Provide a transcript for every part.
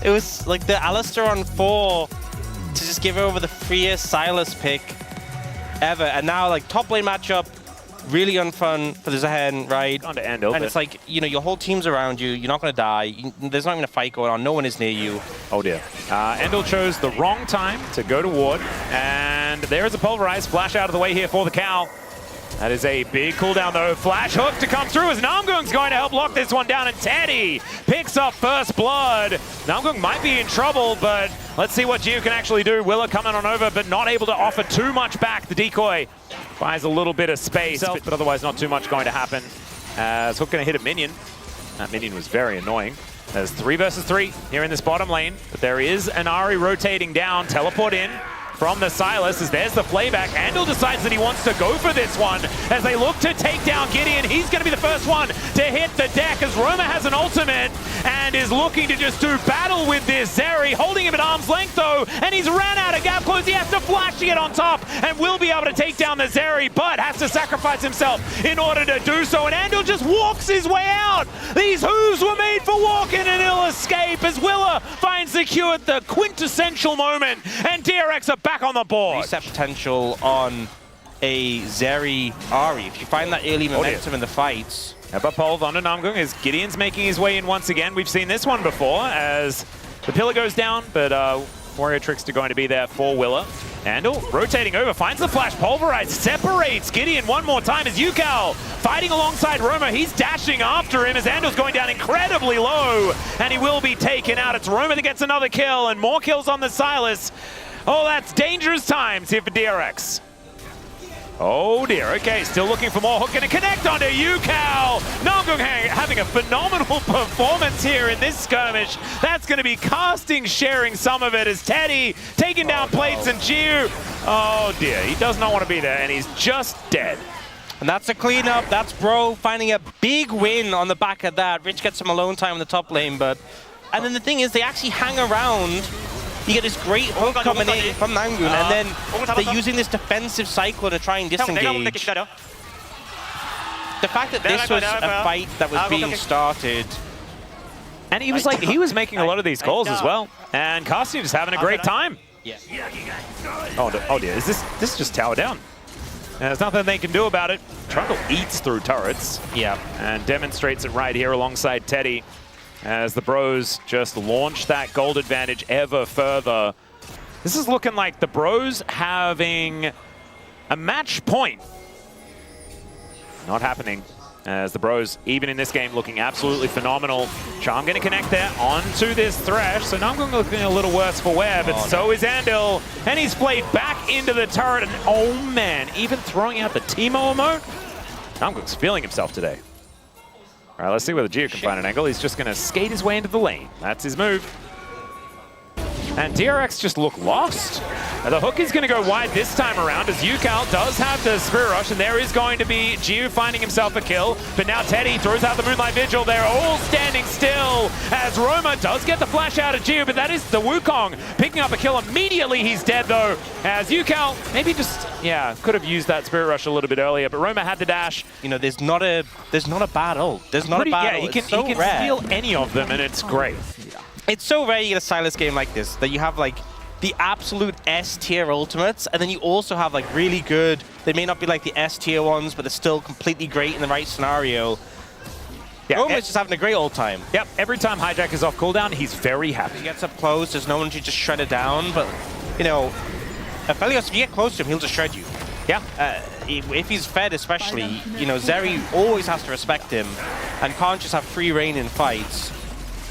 It was like the Alistair on 4 to just give over the freest Silas pick ever. And now like top lane matchup, really unfun for the Zahen, right? On to Andal, and it's like, you know, your whole team's around you. You're not going to die. There's not even a fight going on. No one is near you. Oh dear. Andal chose the wrong time to go to ward. And there is a pulverize. Flash out of the way here for the cow. That is a big cooldown though. Flash hook to come through as Namgung's going to help lock this one down, and Teddy picks up first blood. Namgung might be in trouble, but let's see what Gio can actually do. Willa coming on over, but not able to offer too much back. The decoy buys a little bit of space, but otherwise not too much going to happen. As Hook going to hit a minion. That minion was very annoying. There's 3 versus 3 here in this bottom lane, but there is an Ahri rotating down. Teleport in from the Silas, as there's the playback. Andal decides that he wants to go for this one as they look to take down Gideon. He's going to be the first one to hit the deck as Roma has an ultimate and is looking to just do battle with this Zeri, holding him at arm's length though, and he's ran out of gap close. He has to flash to get on top and will be able to take down the Zeri, but has to sacrifice himself in order to do so, and Andal just walks his way out. These hooves were made for walking, and he'll escape as Willa finds the Q at the quintessential moment, and DRX are back on the board. Reset potential on a Zeri Ahri. If you find that early momentum in the fights. But Pulv onto Namgung as Gideon's making his way in once again. We've seen this one before as the pillar goes down, but Warrior Trickster going to be there for Willa. Andal rotating over, finds the flash, pulverize, separates Gideon one more time as Yukal fighting alongside Roma. He's dashing after him as Andal's going down incredibly low, and he will be taken out. It's Roma that gets another kill, and more kills on the Silas. Oh, that's dangerous times here for DRX. Oh dear, okay, still looking for more. Hook gonna connect onto Yukal. Namgung having a phenomenal performance here in this skirmish. That's gonna be casting, sharing some of it as Teddy taking down plates and Gio. Oh dear, he does not want to be there, and he's just dead. And that's a cleanup. That's Bro finding a big win on the back of that. Rich gets some alone time in the top lane, but... And then the thing is, they actually hang around. You get this great hook coming in from Namgung, and then they're using this defensive cycle to try and disengage. The fact that this was a fight that was being started... And he was like, he was making a lot of these calls as well. And Casting just having a great time. Yeah. Oh dear, is this just tower down? There's nothing they can do about it. Trundle eats through turrets. Yeah. And demonstrates it right here alongside Teddy, as the Bros just launch that gold advantage ever further. This is looking like the Bros having a match point. Not happening, as the Bros, even in this game, looking absolutely phenomenal. Charm going to connect there onto this Thresh, so now I'm going looking a little worse for wear, but so is Andal, and he's played back into the turret, and oh man, even throwing out the Teemo emote? Namgung's feeling himself today. All right, let's see whether Gio can find an angle. He's just going to skate his way into the lane. That's his move. And DRX just look lost. The hook is going to go wide this time around as Yukal does have the Spirit Rush, and there is going to be Gio finding himself a kill. But now Teddy throws out the Moonlight Vigil. They're all standing still as Roma does get the flash out of Gio, but that is the Wukong picking up a kill immediately. He's dead though, as Yukal maybe just, yeah, could have used that Spirit Rush a little bit earlier, but Roma had the dash. You know, there's not a bad ult. There's not a bad ult. Yeah, he can steal any of them, and it's great. It's so rare you get a Silas game like this, that you have like the absolute S-tier ultimates, and then you also have like really good, they may not be like the S-tier ones, but they're still completely great in the right scenario. Yeah, Roma's just having a great old time. Yep, every time Hijack is off cooldown, he's very happy. He gets up close, there's no one to just shred it down, but, you know, Aphelios, if you get close to him, he'll just shred you. Yeah. If he's fed especially, you know, Zeri always has to respect him, and can't just have free reign in fights.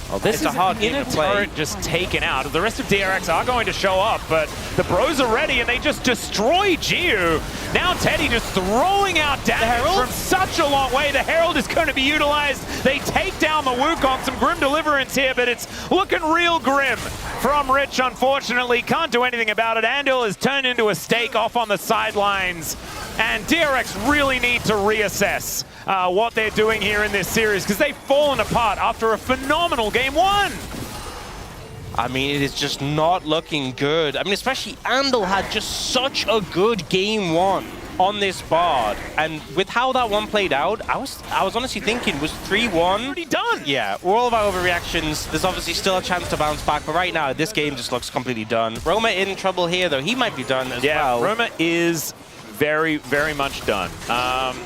Well, this is a hard game to play. Turret just taken out. The rest of DRX are going to show up, but the Bros are ready, and they just destroy Gio. Now Teddy just throwing out damage from such a long way. The Herald is going to be utilized. They take down the Wukong. Some grim deliverance here, but it's looking real grim from Rich, unfortunately. Can't do anything about it. Andal is turned into a stake off on the sidelines, and DRX really need to reassess what they're doing here in this series, because they've fallen apart after a phenomenal Game 1. I mean, it is just not looking good. I mean, especially Andal had just such a good Game 1. on this Bard. And with how that one played out, I was honestly thinking, was 3-1 already done? Yeah, we're all about overreactions. There's obviously still a chance to bounce back, but right now, this game just looks completely done. Roma in trouble here, though. He might be done as well. Yeah, Roma is very, very much done.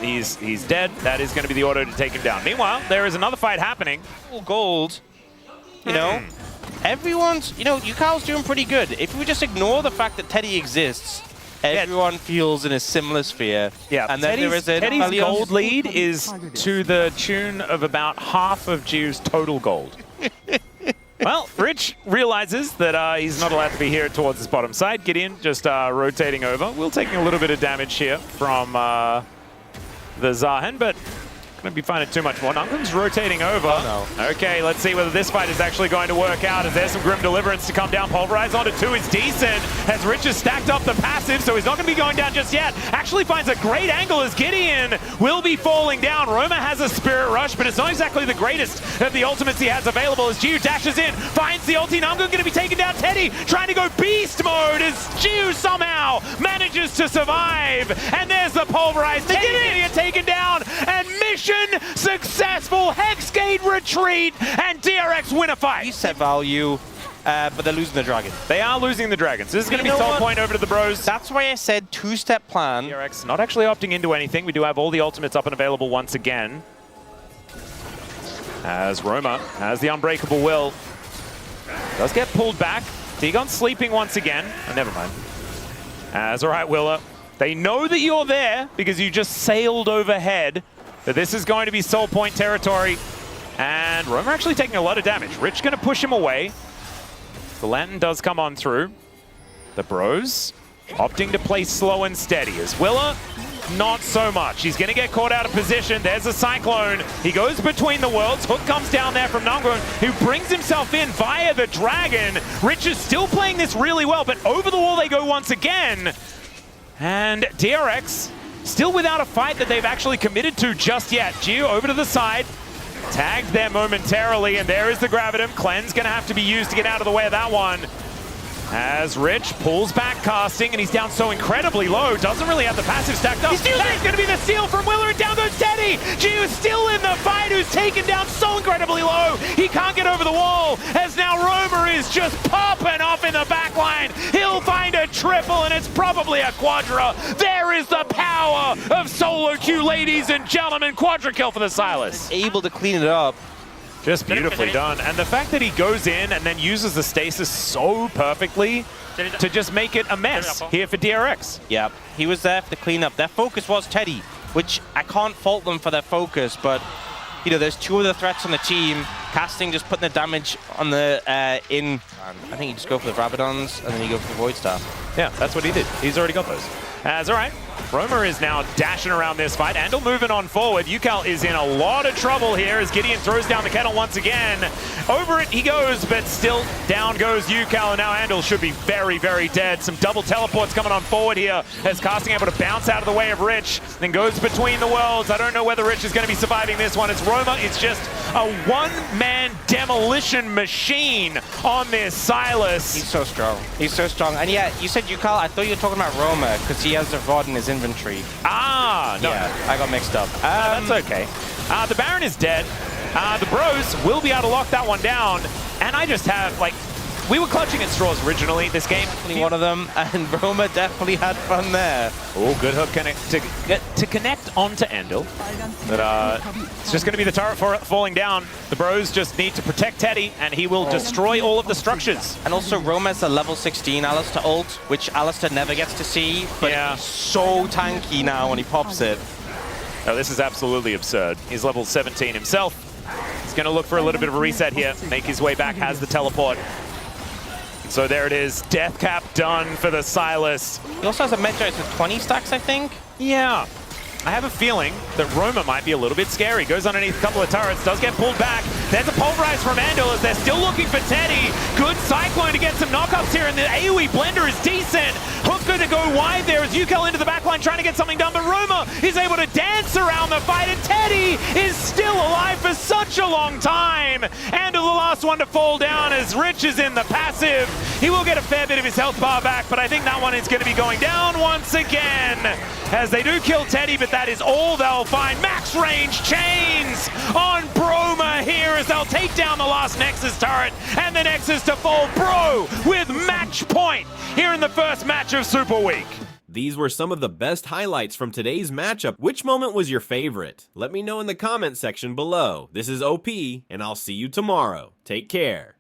He's dead. That is going to be the auto to take him down. Meanwhile, there is another fight happening. Gold, you know, everyone's, you know, Yukao's doing pretty good. If we just ignore the fact that Teddy exists, everyone feels in a similar sphere. Yeah, and then Teddy's gold lead is to the tune of about half of Jiu's total gold. Well, Rich realizes that he's not allowed to be here towards his bottom side. Gideon just rotating over. Will taking a little bit of damage here from the Zahen, but going to be finding too much more. Nungung's rotating over. Oh, no. Okay, let's see whether this fight is actually going to work out. As there's some Grim Deliverance to come down. Pulverize onto 2 is decent. As Rich has stacked up the passive, so he's not going to be going down just yet. Actually finds a great angle as Gideon will be falling down. Roma has a Spirit Rush, but it's not exactly the greatest of the ultimates he has available as Jiu dashes in, finds the ulti. Nungung going to be taking down Teddy, trying to go beast mode as Jiu somehow manages to survive. And there's the Pulverize. Teddy getting it taken down, and mission successful. Hexgate retreat, and DRX win a fight. Reset value, but they're losing the dragon. They are losing the dragons. This is going to be soul point over to the bros. That's why I said two-step plan. DRX not actually opting into anything. We do have all the ultimates up and available once again. As Roma has the unbreakable will. Does get pulled back. Dagon sleeping once again. Oh, never mind. As all right, Willa. They know that you're there because you just sailed overhead. But this is going to be soul point territory. And Roma actually taking a lot of damage. Rich going to push him away. The lantern does come on through. The bros opting to play slow and steady. As Willa, not so much. He's going to get caught out of position. There's a Cyclone. He goes between the worlds. Hook comes down there from Nungung, who brings himself in via the dragon. Rich is still playing this really well, but over the wall they go once again. And DRX still without a fight that they've actually committed to just yet. Jiu over to the side. Tagged there momentarily, and there is the Gravitum. Cleanse going to have to be used to get out of the way of that one. As Rich pulls back casting, and he's down so incredibly low. Doesn't really have the passive stacked up. That's going to be the steal from Willer, and down goes Teddy. Jiu is still in the fight, who's taken down so incredibly low. He can't get over the wall, as now Romer is just popping off in the back line. He'll find a triple, and it's probably a quadra. There is the power of solo queue, ladies and gentlemen. Quadra kill for the Silas. Able to clean it up. Just beautifully done. And the fact that he goes in and then uses the stasis so perfectly to just make it a mess here for DRX. Yeah, he was there for the cleanup. Their focus was Teddy, which I can't fault them for their focus, but you know, there's 2 of the threats on the team. Casting just putting the damage on the I think you just go for the Rabadons and then you go for the Void Staff. Yeah, that's what he did. He's already got those. As all right. Roma is now dashing around this fight. Andal moving on forward. Yukal is in a lot of trouble here as Gideon throws down the kettle once again. Over it he goes, but still down goes Yukal, and now Andal should be very, very dead. Some double teleports coming on forward here as Casting able to bounce out of the way of Rich, then goes between the worlds. I don't know whether Rich is going to be surviving this one. It's Roma. It's just a one-man demolition machine on this Silas. He's so strong. He's so strong. And yeah, you said Yukal. I thought you were talking about Roma because he has the VOD in his inventory. Ah, no. Yeah, I got mixed up. That's okay. The Baron is dead. The bros will be able to lock that one down. And I just have, like, we were clutching at straws originally this game. Definitely one of them, and Roma definitely had fun there. Oh, good hook to connect onto Andal. But it's just going to be the turret falling down. The bros just need to protect Teddy, and he will destroy all of the structures. And also, Roma's a level 16 Alistar ult, which Alistar never gets to see, but he's so tanky now when he pops it. Oh, this is absolutely absurd. He's level 17 himself. He's going to look for a little bit of a reset here, make his way back, has the teleport. So there it is, death cap done for the Silas. He also has a Metroid with 20 stacks, I think. Yeah, I have a feeling that Roma might be a little bit scary. Goes underneath a couple of turrets, does get pulled back. There's a pulverize from Andal as they're still looking for Teddy. Good Cyclone to get some knockups here, and the AoE blender is decent. Hook going to go wide there as Yukel into the backline trying to get something done, but Roma is able to dance around the fight, and Teddy is still alive for such a long time. Andal the last one to fall down as Rich is in the passive. He will get a fair bit of his health bar back, but I think that one is going to be going down once again as they do kill Teddy, but that is all they'll find. Max range chains on Broma here as they'll take down the last Nexus turret, and the Nexus to fall. Bro with match point here in the first match of Super Week. These were some of the best highlights from today's matchup. Which moment was your favorite? Let me know in the comment section below. This is OP, and I'll see you tomorrow. Take care.